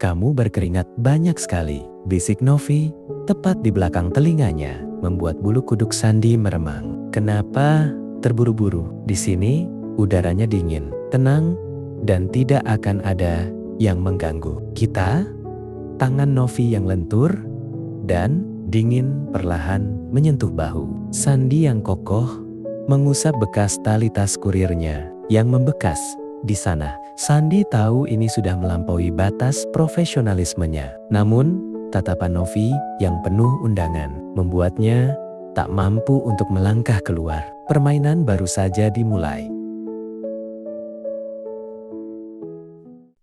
kamu berkeringat banyak sekali, bisik Novi, tepat di belakang telinganya, membuat bulu kuduk Sandi meremang. Kenapa terburu-buru? Di sini udaranya dingin, tenang, dan tidak akan ada yang mengganggu kita. Tangan Novi yang lentur dan dingin perlahan menyentuh bahu Sandi yang kokoh, mengusap bekas tali tas kurirnya yang membekas di sana. Sandi tahu ini sudah melampaui batas profesionalismenya. Namun, tatapan Novi yang penuh undangan membuatnya tak mampu untuk melangkah keluar. Permainan baru saja dimulai.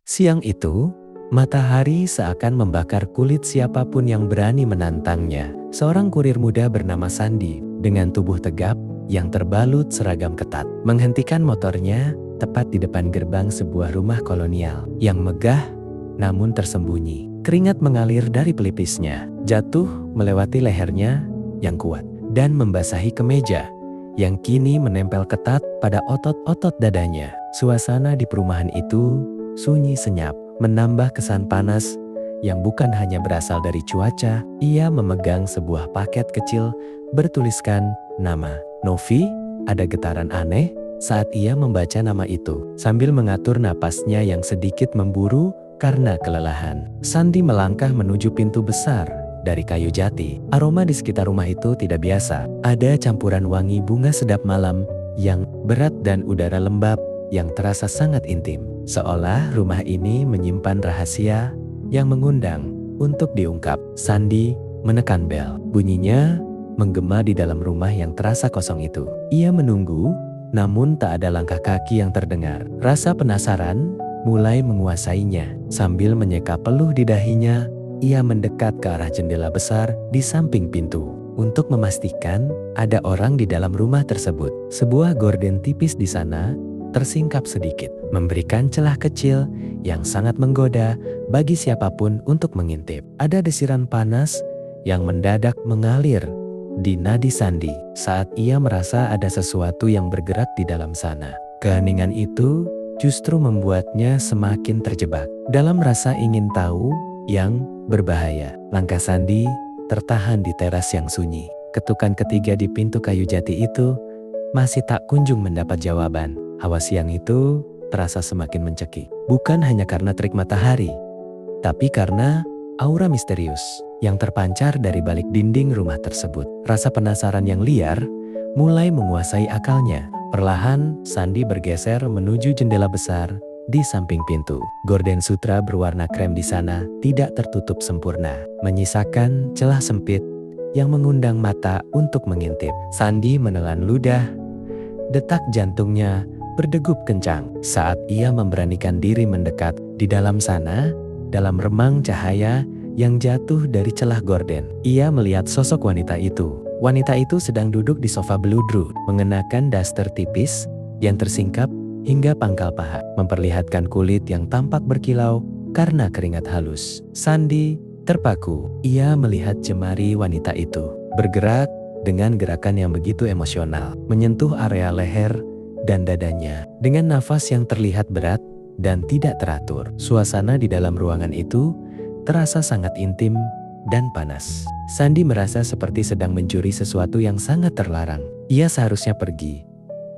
Siang itu, matahari seakan membakar kulit siapapun yang berani menantangnya. Seorang kurir muda bernama Sandi dengan tubuh tegap yang terbalut seragam ketat menghentikan motornya tepat di depan gerbang sebuah rumah kolonial yang megah namun tersembunyi. Keringat mengalir dari pelipisnya, jatuh melewati lehernya yang kuat dan membasahi kemeja yang kini menempel ketat pada otot-otot dadanya. Suasana di perumahan itu sunyi senyap, menambah kesan panas yang bukan hanya berasal dari cuaca. Ia memegang sebuah paket kecil bertuliskan nama Novi. Ada getaran aneh saat ia membaca nama itu, sambil mengatur napasnya yang sedikit memburu karena kelelahan. Sandi melangkah menuju pintu besar dari kayu jati. Aroma di sekitar rumah itu tidak biasa. Ada campuran wangi bunga sedap malam yang berat dan udara lembab yang terasa sangat intim. Seolah rumah ini menyimpan rahasia yang mengundang untuk diungkap. Sandi menekan bel. Bunyinya menggema di dalam rumah yang terasa kosong itu. Ia menunggu, namun tak ada langkah kaki yang terdengar. Rasa penasaran mulai menguasainya. Sambil menyeka peluh di dahinya, ia mendekat ke arah jendela besar di samping pintu untuk memastikan ada orang di dalam rumah tersebut. Sebuah gorden tipis di sana tersingkap sedikit, memberikan celah kecil yang sangat menggoda bagi siapapun untuk mengintip. Ada desiran panas yang mendadak mengalir di nadi Sandi saat ia merasa ada sesuatu yang bergerak di dalam sana. Keheningan itu justru membuatnya semakin terjebak dalam rasa ingin tahu yang berbahaya. Langkah Sandi tertahan di teras yang sunyi. Ketukan ketiga di pintu kayu jati itu masih tak kunjung mendapat jawaban. Hawa siang itu terasa semakin mencekik. Bukan hanya karena terik matahari, tapi karena aura misterius yang terpancar dari balik dinding rumah tersebut. Rasa penasaran yang liar mulai menguasai akalnya. Perlahan, Sandi bergeser menuju jendela besar di samping pintu. Gorden sutra berwarna krem di sana tidak tertutup sempurna, menyisakan celah sempit yang mengundang mata untuk mengintip. Sandi menelan ludah. Detak jantungnya berdegup kencang saat ia memberanikan diri mendekat. Di dalam sana, dalam remang cahaya yang jatuh dari celah gorden, ia melihat sosok wanita itu. Wanita itu sedang duduk di sofa beludru, mengenakan daster tipis yang tersingkap hingga pangkal paha, memperlihatkan kulit yang tampak berkilau karena keringat halus. Sandi terpaku. Ia melihat jemari wanita itu bergerak dengan gerakan yang begitu emosional, menyentuh area leher dan dadanya dengan nafas yang terlihat berat dan tidak teratur. Suasana di dalam ruangan itu terasa sangat intim dan panas. Sandi merasa seperti sedang mencuri sesuatu yang sangat terlarang. Ia seharusnya pergi,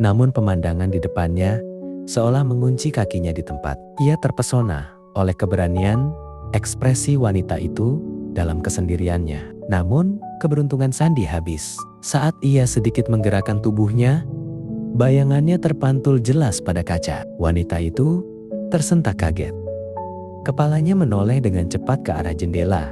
namun pemandangan di depannya seolah mengunci kakinya di tempat. Ia terpesona oleh keberanian ekspresi wanita itu dalam kesendiriannya. Namun keberuntungan Sandi habis. Saat ia sedikit menggerakkan tubuhnya, bayangannya terpantul jelas pada kaca. Wanita itu tersentak kaget. Kepalanya menoleh dengan cepat ke arah jendela,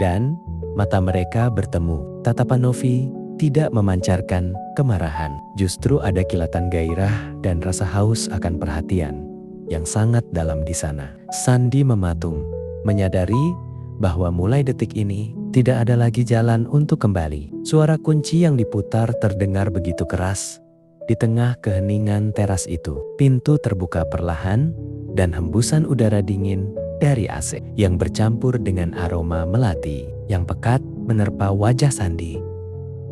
dan mata mereka bertemu. Tatapan Novi tidak memancarkan kemarahan. Justru ada kilatan gairah dan rasa haus akan perhatian yang sangat dalam di sana. Sandi mematung, menyadari bahwa mulai detik ini tidak ada lagi jalan untuk kembali. Suara kunci yang diputar terdengar begitu keras. Di tengah keheningan teras itu, pintu terbuka perlahan dan hembusan udara dingin dari AC yang bercampur dengan aroma melati yang pekat menerpa wajah Sandi.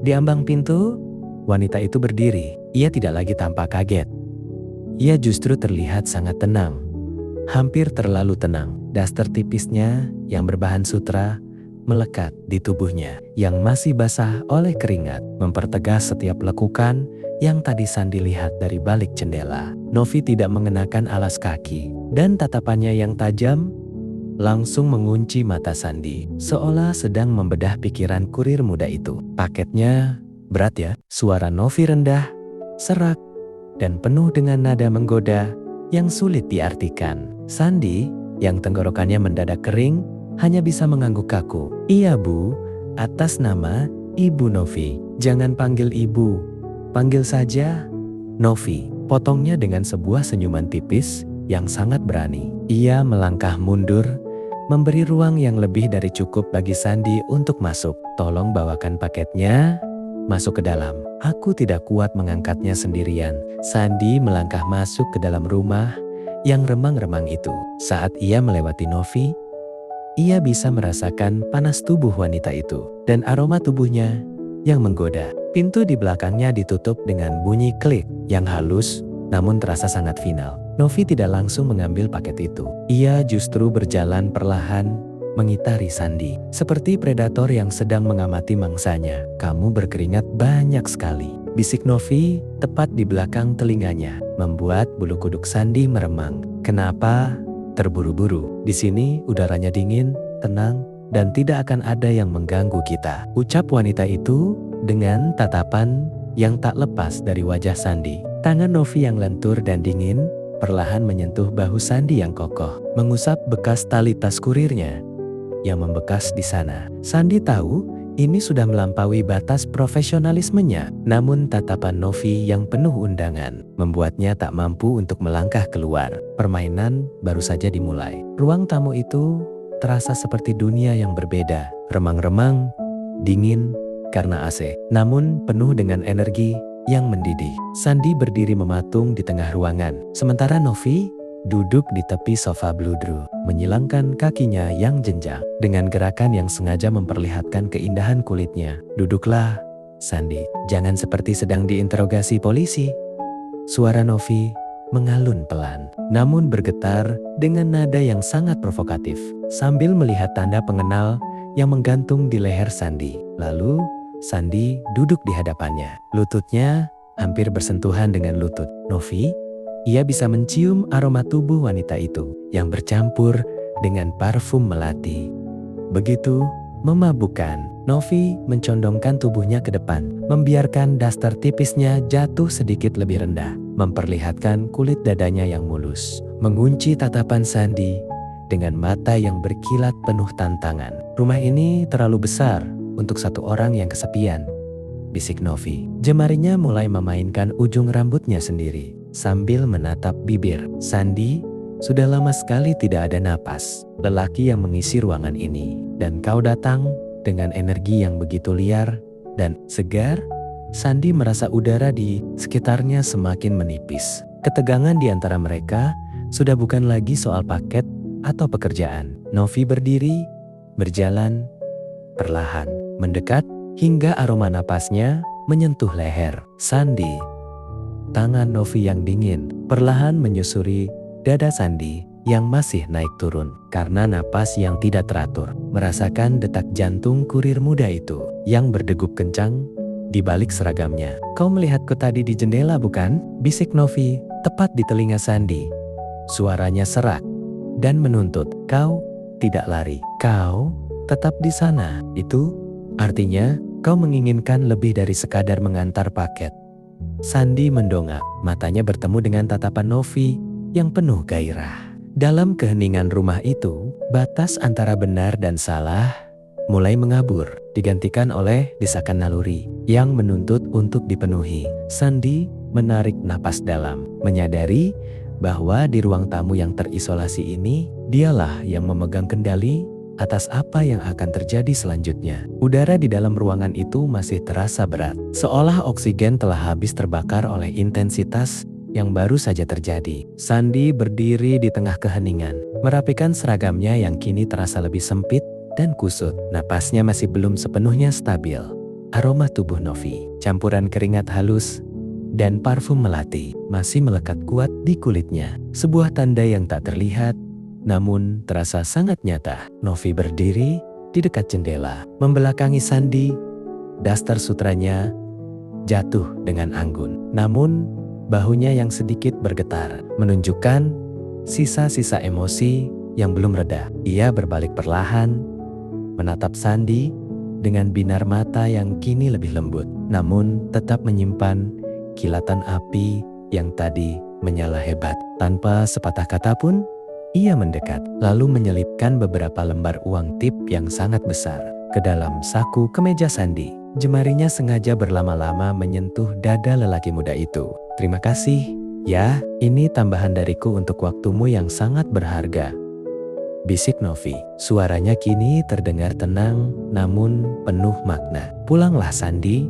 Di ambang pintu, wanita itu berdiri. Ia tidak lagi tampak kaget. Ia justru terlihat sangat tenang. hampir terlalu tenang. Daster tipisnya yang berbahan sutra melekat di tubuhnya yang masih basah oleh keringat, mempertegas setiap lekukan yang tadi Sandi lihat dari balik jendela. Novi tidak mengenakan alas kaki, dan tatapannya yang tajam langsung mengunci mata Sandi, seolah sedang membedah pikiran kurir muda itu. Paketnya berat ya? Suara Novi rendah, serak, dan penuh dengan nada menggoda yang sulit diartikan. Sandi, yang tenggorokannya mendadak kering, hanya bisa mengangguk kaku. Iya Bu, atas nama Ibu Novi. Jangan panggil Ibu, panggil saja Novi. Potongnya dengan sebuah senyuman tipis yang sangat berani. Ia melangkah mundur, memberi ruang yang lebih dari cukup bagi Sandi untuk masuk. Tolong bawakan paketnya masuk ke dalam. Aku tidak kuat mengangkatnya sendirian. Sandi melangkah masuk ke dalam rumah yang remang-remang itu. Saat ia melewati Novi, ia bisa merasakan panas tubuh wanita itu dan aroma tubuhnya yang menggoda. Pintu di belakangnya ditutup dengan bunyi klik yang halus namun terasa sangat final. Novi tidak langsung mengambil paket itu. Ia justru berjalan perlahan mengitari Sandi, seperti predator yang sedang mengamati mangsanya. Kamu berkeringat banyak sekali, bisik Novi tepat di belakang telinganya, membuat bulu kuduk Sandi meremang. Kenapa terburu-buru? Di sini udaranya dingin, tenang, dan tidak akan ada yang mengganggu kita, ucap wanita itu dengan tatapan yang tak lepas dari wajah Sandi. Tangan Novi yang lentur dan dingin perlahan menyentuh bahu Sandi yang kokoh, mengusap bekas tali tas kurirnya yang membekas di sana. Sandi tahu ini sudah melampaui batas profesionalismenya, namun tatapan Novi yang penuh undangan membuatnya tak mampu untuk melangkah keluar. Permainan baru saja dimulai. Ruang tamu itu terasa seperti dunia yang berbeda, remang-remang, dingin karena AC, namun penuh dengan energi yang mendidih. Sandi berdiri mematung di tengah ruangan, sementara Novi duduk di tepi sofa bludru, menyilangkan kakinya yang jenjang dengan gerakan yang sengaja memperlihatkan keindahan kulitnya. Duduklah, Sandi. Jangan seperti sedang diinterogasi polisi. Suara Novi mengalun pelan, namun bergetar dengan nada yang sangat provokatif, sambil melihat tanda pengenal yang menggantung di leher Sandi. Lalu, Sandi duduk di hadapannya. Lututnya hampir bersentuhan dengan lutut Novi. Ia bisa mencium aroma tubuh wanita itu yang bercampur dengan parfum melati. Begitu memabukkan, Novi mencondongkan tubuhnya ke depan, membiarkan daster tipisnya jatuh sedikit lebih rendah, memperlihatkan kulit dadanya yang mulus, mengunci tatapan Sandi dengan mata yang berkilat penuh tantangan. Rumah ini terlalu besar untuk satu orang yang kesepian, bisik Novi. Jemarinya mulai memainkan ujung rambutnya sendiri sambil menatap bibir. Sandi, sudah lama sekali tidak ada napas lelaki yang mengisi ruangan ini, dan kau datang dengan energi yang begitu liar dan segar. Sandi merasa udara di sekitarnya semakin menipis. Ketegangan di antara mereka sudah bukan lagi soal paket atau pekerjaan. Novi berdiri, berjalan perlahan, mendekat hingga aroma napasnya menyentuh leher Sandi. Tangan Novi yang dingin perlahan menyusuri dada Sandi yang masih naik turun karena napas yang tidak teratur. Merasakan detak jantung kurir muda itu yang berdegup kencang di balik seragamnya. Kau melihatku tadi di jendela bukan? Bisik Novi tepat di telinga Sandi. Suaranya serak dan menuntut. Kau tidak lari. Kau tetap di sana. Itu artinya kau menginginkan lebih dari sekadar mengantar paket. Sandi mendongak, matanya bertemu dengan tatapan Novi yang penuh gairah. Dalam keheningan rumah itu, batas antara benar dan salah mulai mengabur, digantikan oleh desakan naluri yang menuntut untuk dipenuhi. Sandi menarik napas dalam, menyadari bahwa di ruang tamu yang terisolasi ini, dialah yang memegang kendali atas apa yang akan terjadi selanjutnya. Udara di dalam ruangan itu masih terasa berat, seolah oksigen telah habis terbakar oleh intensitas yang baru saja terjadi. Sandi berdiri di tengah keheningan, merapikan seragamnya yang kini terasa lebih sempit dan kusut. Napasnya masih belum sepenuhnya stabil. Aroma tubuh Novi, campuran keringat halus dan parfum melati masih melekat kuat di kulitnya. Sebuah tanda yang tak terlihat namun terasa sangat nyata. Novi berdiri di dekat jendela, membelakangi Sandi. Daster sutranya jatuh dengan anggun. Namun, bahunya yang sedikit bergetar, menunjukkan sisa-sisa emosi yang belum reda. Ia berbalik perlahan, menatap Sandi dengan binar mata yang kini lebih lembut, namun tetap menyimpan kilatan api yang tadi menyala hebat. Tanpa sepatah kata pun, ia mendekat, lalu menyelipkan beberapa lembar uang tip yang sangat besar ke dalam saku kemeja Sandi. Jemarinya sengaja berlama-lama menyentuh dada lelaki muda itu. "Terima kasih, ya, ini tambahan dariku untuk waktumu yang sangat berharga," bisik Novi. Suaranya kini terdengar tenang namun penuh makna. "Pulanglah Sandi,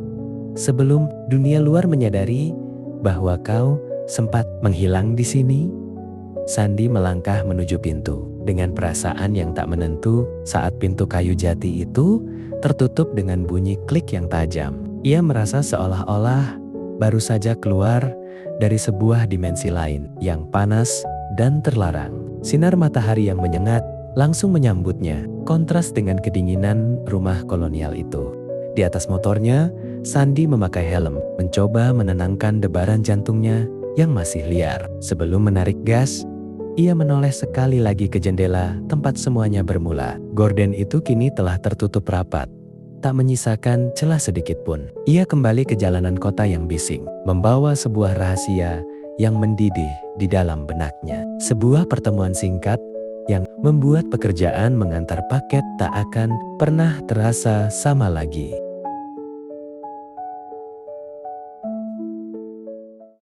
sebelum dunia luar menyadari bahwa kau sempat menghilang di sini." Sandi melangkah menuju pintu dengan perasaan yang tak menentu saat pintu kayu jati itu tertutup dengan bunyi klik yang tajam. Ia merasa seolah-olah baru saja keluar dari sebuah dimensi lain yang panas dan terlarang. Sinar matahari yang menyengat langsung menyambutnya, kontras dengan kedinginan rumah kolonial itu. Di atas motornya, Sandi memakai helm, mencoba menenangkan debaran jantungnya yang masih liar. Sebelum menarik gas, ia menoleh sekali lagi ke jendela tempat semuanya bermula. Gorden itu kini telah tertutup rapat, tak menyisakan celah sedikit pun. Ia kembali ke jalanan kota yang bising, membawa sebuah rahasia yang mendidih di dalam benaknya. Sebuah pertemuan singkat yang membuat pekerjaan mengantar paket tak akan pernah terasa sama lagi.